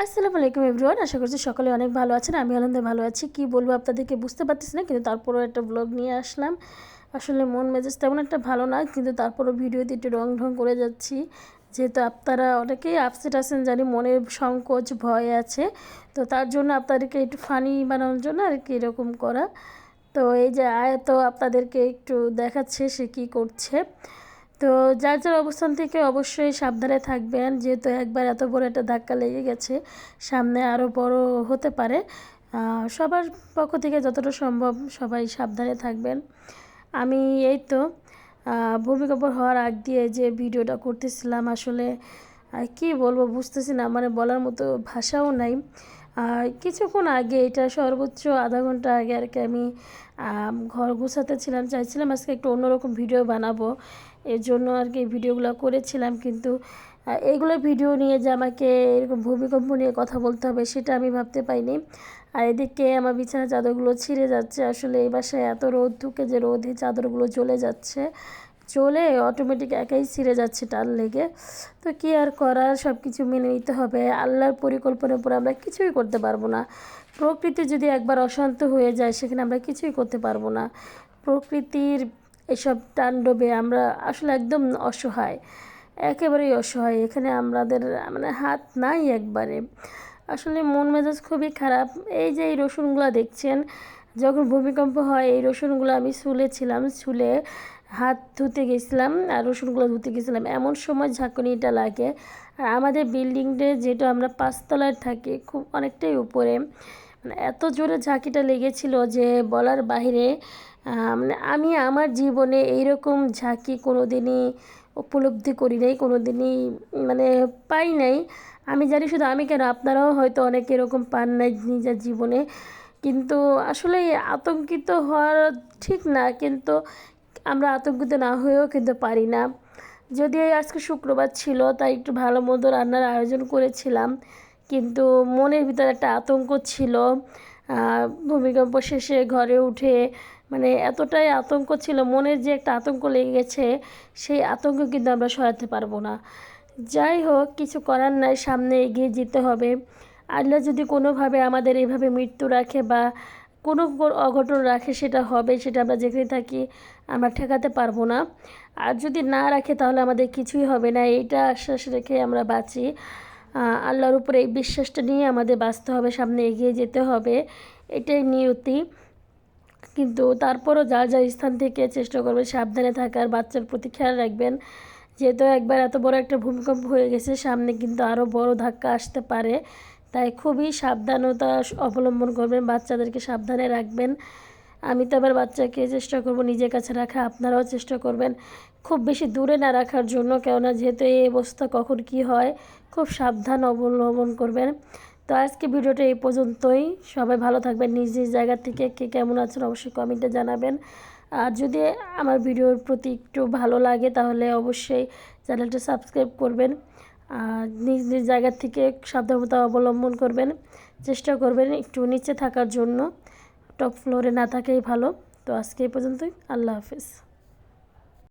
আসসালামু আলাইকুম এভরিওয়ান, আশা করছি সকলে অনেক ভালো আছেন। আমি আনন্দে ভালো আছি। কি বলবো আপনাদেরকে বুঝতে পারতেছি না, কিন্তু তারপরও একটা ব্লগ নিয়ে আসলাম। আসলে মন মেজাজ তেমন একটা ভালো না, কিন্তু তারপরও ভিডিওতে একটু রং ঢং করে যাচ্ছি। যেহেতু আপনারা অনেকেই আপসেট আছেন, জানি মনের সংকোচ ভয় আছে, তো তার জন্য আপনাদেরকে একটু ফানি বানানোর জন্য আর কি এরকম করা। তো এই যে আয়াত আপনাদেরকে একটু দেখাচ্ছে সে কী করছে। তো যার যার অবস্থান থেকে অবশ্যই সাবধানে থাকবেন, যেহেতু একবার এত বড় একটা ধাক্কা লেগে গেছে, সামনে আরও বড় হতে পারে। সবার পক্ষ থেকে যতটা সম্ভব সবাই সাবধানে থাকবেন। আমি এই তো ভূমিকম্প হওয়ার আগ দিয়ে যে ভিডিওটা করতেছিলাম, আসলে কি বলবো বুঝতেছি না, মানে বলার মতো ভাষাও নাই। কিছুক্ষণ আগে, এটা সর্বোচ্চ আধা ঘন্টা আগে আর কি, আমি ঘর গুছাতে ছিলাম, চাইছিলাম আজকে একটু অন্যরকম ভিডিও বানাবো, এর জন্য আর কি ভিডিওগুলো করেছিলাম। কিন্তু এইগুলো ভিডিও নিয়ে যে আমাকে এরকম ভূমিকম্প নিয়ে কথা বলতে হবে সেটা আমি ভাবতে পাইনি। আর এদিকে আমার বিছানার চাদরগুলো ছিঁড়ে যাচ্ছে। আসলে এই বাসায় এত রোদ ঢুকে যে রোদে চাদরগুলো জ্বলে যাচ্ছে, চলে অটোমেটিক একাই ছিঁড়ে যাচ্ছে টান লেগে। তো কী আর করার, সব কিছু মেনে নিতে হবে। আল্লাহর পরিকল্পনার উপর আমরা কিছুই করতে পারবো না। প্রকৃতি যদি একবার অশান্ত হয়ে যায়, সেখানে আমরা কিছুই করতে পারবো না। প্রকৃতির এসব তাণ্ডবে আমরা আসলে একদম অসহায়, একেবারেই অসহায়। এখানে আমাদের মানে হাত নাই একবারে। আসলে মন মেজাজ খুবই খারাপ। এই যে এই রসুনগুলো দেখছেন, যখন ভূমিকম্প হয় এই রসুনগুলো আমি ছুলেছিলাম, ছুলে হাত ধুতে গেছিলাম আর রসুনগুলো ধুতে গেছিলাম, এমন সময় ঝাঁকুনিটা লাগে। আর আমাদের বিল্ডিংয়ে, যেটা আমরা 5 তলায় থাকি, খুব অনেকটাই উপরে, মানে এত জোরে ঝাঁকিটা লেগেছিল যে বলার বাইরে। মানে আমি আমার জীবনে এইরকম ঝাঁকি কোনো দিনই উপলব্ধি করি নাই, কোনো দিনই মানে পাই নাই। আমি জানি শুধু আমি কেন, আপনারাও হয়তো অনেকে এরকম পান নাই নিজের জীবনে। কিন্তু আসলে আতঙ্কিত হওয়ার ঠিক না, কিন্তু আমরা আতঙ্কিত না হয়েও কিন্তু পারি না। যদি আজকে শুক্রবার ছিল, তাই একটু ভালো মন্দ রান্নার আয়োজন করেছিলাম, কিন্তু মনের ভিতরে একটা আতঙ্ক ছিল। ভূমিকম্প শেষে ঘরে উঠে মানে এতটাই আতঙ্ক ছিল, মনের যে একটা আতঙ্ক লেগে গেছে, সেই আতঙ্ক কিন্তু আমরা সরাতে পারবো না। যাই হোক, কিছু করার নাই, সামনে এগিয়ে যেতে হবে। আল্লাহ যদি কোনোভাবে আমাদের এইভাবে মৃত্যু রাখে বা কোনো অঘটন রাখে, সেটা হবে, সেটা আমরা যেখানে থাকি আমরা ঠেকাতে পারবো না। আর যদি না রাখে তাহলে আমাদের কিছুই হবে না, এইটা আশ্বাস রেখে আমরা বাঁচি। আল্লাহর উপরে এই বিশ্বাসটা নিয়ে আমাদের বাঁচতে হবে, সামনে এগিয়ে যেতে হবে, এটাই নিয়তি। কিন্তু তারপরও যার যার স্থান থেকে চেষ্টা করবেন সাবধানে থাকার, বাচ্চার প্রতি খেয়াল রাখবেন। যেহেতু একবার এত বড় একটা ভূমিকম্প হয়ে গেছে, সামনে কিন্তু আরও বড় ধাক্কা আসতে পারে, তাই খুবই সাবধানতা অবলম্বন করবেন, বাচ্চাদেরকে সাবধানে রাখবেন। আমি তো আবার বাচ্চাকে চেষ্টা করব নিজের কাছে রাখা, আপনারাও চেষ্টা করবেন খুব বেশি দূরে না রাখার জন্য, কেননা যেহেতু এই অবস্থা কখন কি হয়, খুব সাবধান অবলম্বন করবেন। তো আজকে ভিডিওটা এই পর্যন্তই। সবাই ভালো থাকবেন, নিজ নিজ জায়গা থেকে কে কেমন আছেন অবশ্যই কমেন্টে জানাবেন। আর যদি আমার ভিডিওর প্রতি একটু ভালো লাগে তাহলে অবশ্যই চ্যানেলটা সাবস্ক্রাইব করবেন। আর নিজ নিজ জায়গা থেকে সাবধানতা অবলম্বন করবেন, চেষ্টা করবেন একটু নিচে থাকার জন্য, টপ ফ্লোরে না থাকাই ভালো। তো আজকে এই পর্যন্তই, আল্লাহ হাফেজ।